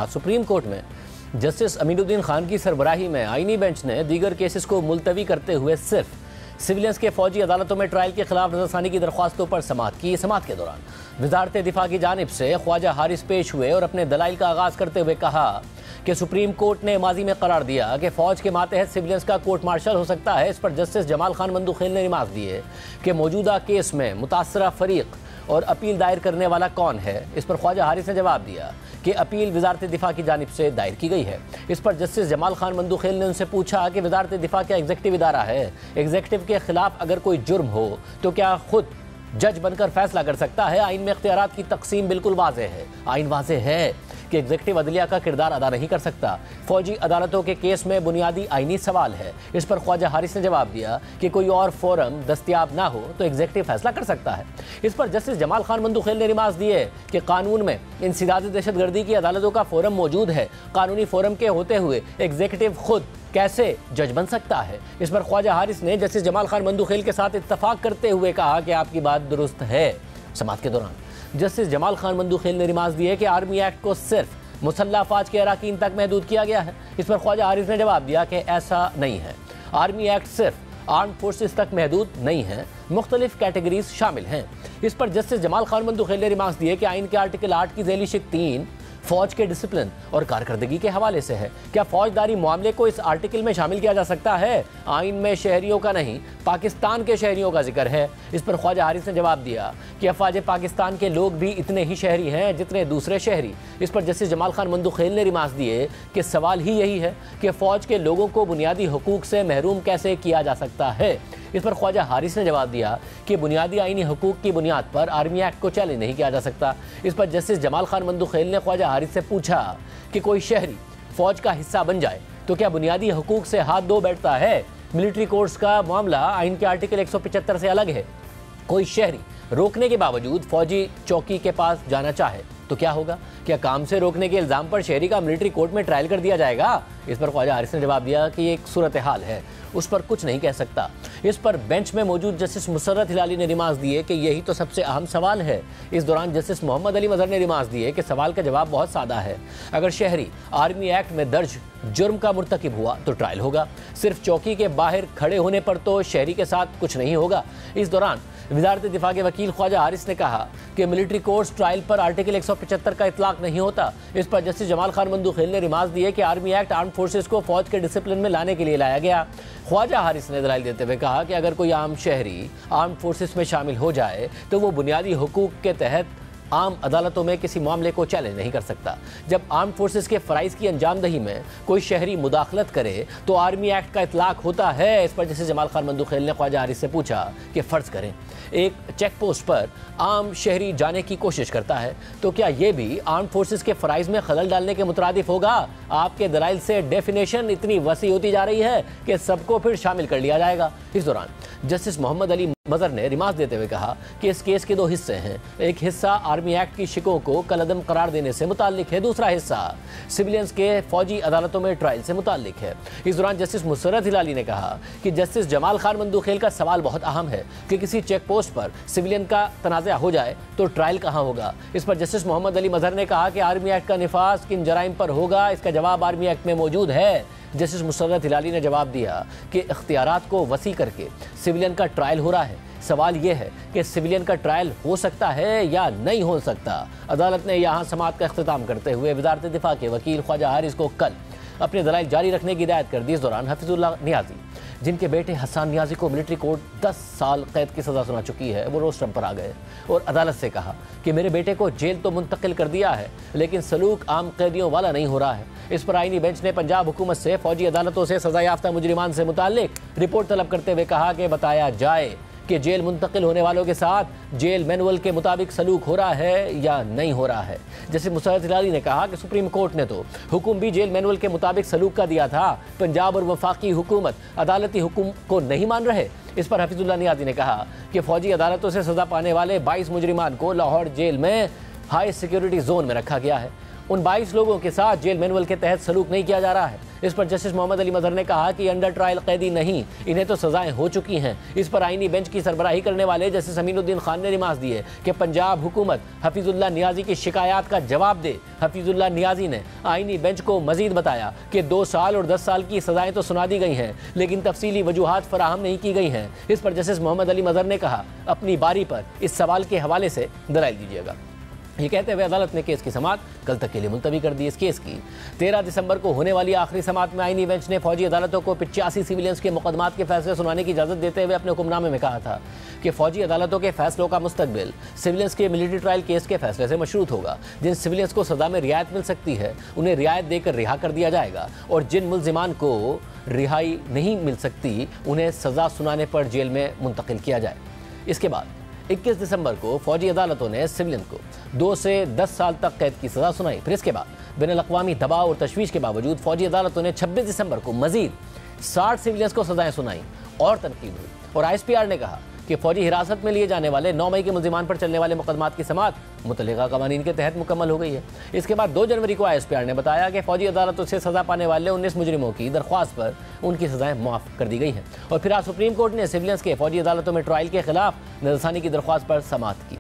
Supreme court में justice Aminuddin Khan की सरबराही में आईनी बेंच ने दीगर केसेस को मुलतवी करते हुए सिर्फ सिविलियंस के फौजी अदालतों में ट्रायल के खिलाफ नजरसानी की दरख्वास्तों पर समाअत की। समाअत के दौरान वजारत दिफा की जानिब से ख्वाजा हारिस पेश हुए और अपने दलाइल का आगाज करते हुए कहा कि सुप्रीम कोर्ट ने माजी में करार दिया कि फौज के मातहत सिविलियंस का कोर्ट मार्शल हो सकता है। इस पर जस्टिस जमाल खान मंदूखेल ने रिमार्क दिए कि मौजूदा केस में मुतासरा फरीक और अपील दायर करने वाला कौन है। इस पर ख्वाजा हारिस ने जवाब दिया कि अपील वजारत दिफा की जानिब से दायर की गई है। इस पर जस्टिस जमाल खान मंदूखेल ने उनसे पूछा कि वजारत दिफा क्या एग्जीक्यूटिव इदारा है? एग्जीक्यूटिव के खिलाफ अगर कोई जुर्म हो तो क्या खुद जज बनकर फैसला कर सकता है? आइन में इख्तियारात की तकसीम बिल्कुल वाज़ेह है। आइन वाज़ेह है कि एग्जीक्यूटिव अदलिया का किरदार अदा नहीं कर सकता। फौजी अदालतों के केस में बुनियादी आइनी सवाल है। इस पर ख्वाजा हारिस ने जवाब दिया कि कोई और फोरम दस्तियाब ना हो तो एग्जीक्यूटिव फैसला कर सकता है। इस पर जस्टिस जमाल खान मंदूखेल ने रिमार्क दिए कि कानून में इंसिदाद दहशतगर्दी की अदालतों का फोरम मौजूद है। कानूनी फोरम के होते हुए एग्जीक्यूटिव खुद कैसे जज बन सकता है? इस पर ख्वाजा हारिस ने जस्टिस जमाल खान मंदूखेल के साथ इत्तफाक करते हुए कहा कि आपकी बात दुरुस्त है। समाअत के दौरान जस्टिस जमाल खान मंदूखेल ने रिमार्क दिए कि आर्मी एक्ट को सिर्फ मुसल्लह अफवाज के अराकीन तक महदूद किया गया है। इस पर ख्वाजा हारिस ने जवाब दिया कि ऐसा नहीं है। आर्मी एक्ट सिर्फ आर्म फोर्सेस तक महदूद नहीं है, मुख्तलिफ कैटेगरीज शामिल हैं। इस पर जस्टिस जमाल खान मंदूखेल ने रिमार्क दिए कि आइन के आर्टिकल 8 की झेली शिक 3 फौज के डिसिप्लिन और कारकर्दगी के हवाले से है। क्या फौजदारी मामले को इस आर्टिकल में शामिल किया जा सकता है? आइन में शहरियों का नहीं, पाकिस्तान के शहरियों का जिक्र है। इस पर ख्वाजा हारिस ने जवाब दिया कि अफवाज पाकिस्तान के लोग भी इतने ही शहरी हैं जितने दूसरे शहरी। इस पर जस्टिस जमाल खान मंदूखेल ने रिमार्क दिए कि सवाल ही यही है कि फौज के लोगों को बुनियादी हुकूक से महरूम कैसे किया जा सकता है। इस पर ख्वाजा हारिस ने जवाब दिया कि बुनियादी आईनी हुकूक की बुनियाद पर आर्मी एक्ट को चैलेंज नहीं किया जा सकता। इस पर जस्टिस जमाल खान मंदूखेल ने ख्वाजा हारिस से पूछा कि कोई शहरी फौज का हिस्सा बन जाए तो क्या बुनियादी हुकूक से हाथ धो बैठता है? मिलिट्री कोर्स का मामला आइन के आर्टिकल 175 से अलग है। कोई शहरी रोकने के बावजूद फौजी चौकी के पास जाना चाहे तो क्या होगा? क्या काम से रोकने के इल्ज़ाम पर शहरी का मिलिट्री कोर्ट में ट्रायल कर दिया जाएगा? इस पर ख्वाजा हारिस ने जवाब दिया कि ये एक सूरत हाल है, उस पर कुछ नहीं कह सकता। इस पर बेंच में मौजूद जस्टिस मुसर्रत हिलाली ने रिमार्क दिए कि यही तो सबसे अहम सवाल है। इस दौरान जस्टिस मोहम्मद अली मजहर ने रिमार्क दिए कि सवाल का जवाब बहुत सादा है। अगर शहरी आर्मी एक्ट में दर्ज जुर्म का मुर्तकिब हुआ तो ट्रायल होगा। सिर्फ चौकी के बाहर खड़े होने पर तो शहरी के साथ कुछ नहीं होगा। इस दौरान वजारत दिफा के वकील ख्वाजा हारिस ने कहा कि मिलिट्री कोर्स ट्रायल पर आर्टिकल 175 का इतलाक नहीं होता। इस पर जस्टिस जमाल खान मंदूखेल ने रिमार्क दिए कि आर्मी एक्ट आर्म फोर्सेस को फौज के डिसिप्लिन में लाने के लिए लाया गया। ख्वाजा हारिस ने दलाइल देते हुए कहा कि अगर कोई आम शहरी आर्म फोर्सेस में शामिल हो जाए तो वो बुनियादी हुकूक के तहत आम अदालतों में किसी मामले को चैलेंज नहीं कर सकता। जब आर्म फोर्सेस के फ़राइज़ की अंजामदही में कोई शहरी मुदाखलत करे तो आर्मी एक्ट का इतलाक होता है। इस पर जैसे जमाल खान मंदूखेल ने ख्वाजा हारिस से पूछा कि फ़र्ज़ करें एक चेक पोस्ट पर आम शहरी जाने की कोशिश करता है तो क्या ये भी आर्म फोर्सेस के फ़राइज़ में खलल डालने के मुतरादिफ होगा? आपके दलाइल से डेफिनेशन इतनी वसी होती जा रही है कि सबको फिर शामिल कर लिया जाएगा। इस दौरान जस्टिस मोहम्मद अली मजहर ने रिमार्क देते हुए कहा कि इस केस के दो हिस्से हैं। एक हिस्सा आर्मी एक्ट की शिकों को कलअदम करार देने से मुताल्लिक है, दूसरा हिस्सा सिविलियंस के फौजी अदालतों में ट्रायल से मुताल्लिक है। इस दौरान जस्टिस मुसर्रत हिलाली ने कहा कि जस्टिस जमाल खान मंदूखेल का सवाल बहुत अहम है कि किसी चेक पोस्ट पर सिविलियन का तनाज़ा हो जाए तो ट्रायल कहाँ होगा। इस पर जस्टिस मोहम्मद अली मजहर ने कहा कि आर्मी एक्ट का निफाज किन जराइम पर होगा, इसका जवाब आर्मी एक्ट में मौजूद है। जस्टिस मुसर्रत हिलाली ने जवाब दिया कि इख्तियारात को वसी करके सिविलियन का ट्रायल हो रहा है। सवाल यह है कि सिविलियन का ट्रायल हो सकता है या नहीं हो सकता। अदालत ने यहाँ समाअत का इख्तिताम करते हुए वजारत दिफा के वकील ख्वाजा हारिस को कल अपने दलाइल जारी रखने की हिदायत कर दी। इस दौरान हफीजुल्लाह नियाजी, जिनके बेटे हसन नियाजी को मिलिट्री कोर्ट 10 साल कैद की सज़ा सुना चुकी है, वो रोस्टम पर आ गए और अदालत से कहा कि मेरे बेटे को जेल तो मुंतकिल कर दिया है लेकिन सलूक आम कैदियों वाला नहीं हो रहा है। इस पर आईनी बेंच ने पंजाब हुकूमत से फौजी अदालतों से सज़ा याफ्ता मुजरिमान से मुताल्लिक रिपोर्ट तलब करते हुए कहा कि बताया जाए कि जेल मुंतकिल होने वालों के साथ जेल मैनुअल के मुताबिक सलूक हो रहा है या नहीं हो रहा है। जैसे मुसर्रत हिलाली ने कहा कि सुप्रीम कोर्ट ने तो हुक्म भी जेल मैनुअल के मुताबिक सलूक का दिया था, पंजाब और वफाकी हुकूमत अदालती हुक्म को नहीं मान रहे। इस पर हफीजुल्लाह नियाज़ी ने कहा कि फौजी अदालतों से सज़ा पाने वाले 22 मुजरिमान को लाहौर जेल में हाई सिक्योरिटी जोन में रखा गया है। उन 22 लोगों के साथ जेल मैनुअल के तहत सलूक नहीं किया जा रहा है। इस पर जस्टिस मोहम्मद अली मजहर ने कहा कि अंडर ट्रायल कैदी नहीं, इन्हें तो सजाएं हो चुकी हैं। इस पर आईनी बेंच की सरबराही करने वाले जस्टिस अमीनुद्दीन खान ने रिमार्क्स दिए कि पंजाब हुकूमत हफीजुल्लाह नियाजी की शिकायत का जवाब दे। हफीजुल्लाह नियाजी ने आईनी बेंच को मजीद बताया कि 2 साल और 10 साल की सजाएं तो सुना दी गई हैं, लेकिन तफसीली वजूहात फराहम नहीं की गई हैं। इस पर जस्टिस मोहम्मद अली मजहर ने कहा, अपनी बारी पर इस सवाल के हवाले से दलाइल दीजिएगा। ये कहते हुए अदालत ने केस की समाअत कल तक के लिए मुलतवी कर दी। इस केस की 13 दिसंबर को होने वाली आखिरी समाअत में आईनी बेंच ने फौजी अदालतों को 85 सिविलियंस के मुकदमात के फैसले सुनाने की इजाज़त देते हुए अपने हुक्मनामे में कहा था कि फौजी अदालतों के फैसलों का मुस्तकबिल सिविलियंस के मिलिट्री ट्रायल केस के फैसले से मशरूत होगा। जिन सिविलियंस को सजा में रियायत मिल सकती है उन्हें रियायत देकर रिहा कर दिया जाएगा, और जिन मुल्जिमान को रिहाई नहीं मिल सकती उन्हें सजा सुनाने पर जेल में मुंतकिल किया जाए। इसके बाद 21 दिसंबर को फौजी अदालतों ने सिविलियन को 2 से 10 साल तक कैद की सजा सुनाई। फिर इसके बाद बैनुल-अक़वामी दबाव और तशवीश के बावजूद फौजी अदालतों ने 26 दिसंबर को मजीद 60 सिविलियंस को सजाएं सुनाई और तनकीद हुई। और ISPR ने कहा कि फौजी हिरासत में लिए जाने वाले 9 मई के मुल्जिमान पर चलने वाले मुकदमात की समाअत मुतल्लिका कवानीन के तहत मुकम्मल हो गई है। इसके बाद 2 जनवरी को ISPR ने बताया कि फौजी अदालतों से सजा पाने वाले 19 मुजरिमों की दरख्वास्त पर उनकी सजाएं माफ़ कर दी गई हैं। और फिर आज सुप्रीम कोर्ट ने सिविलियंस के फौजी अदालतों में ट्रायल के खिलाफ नज़रसानी की दरख्वास्त पर समाअत की।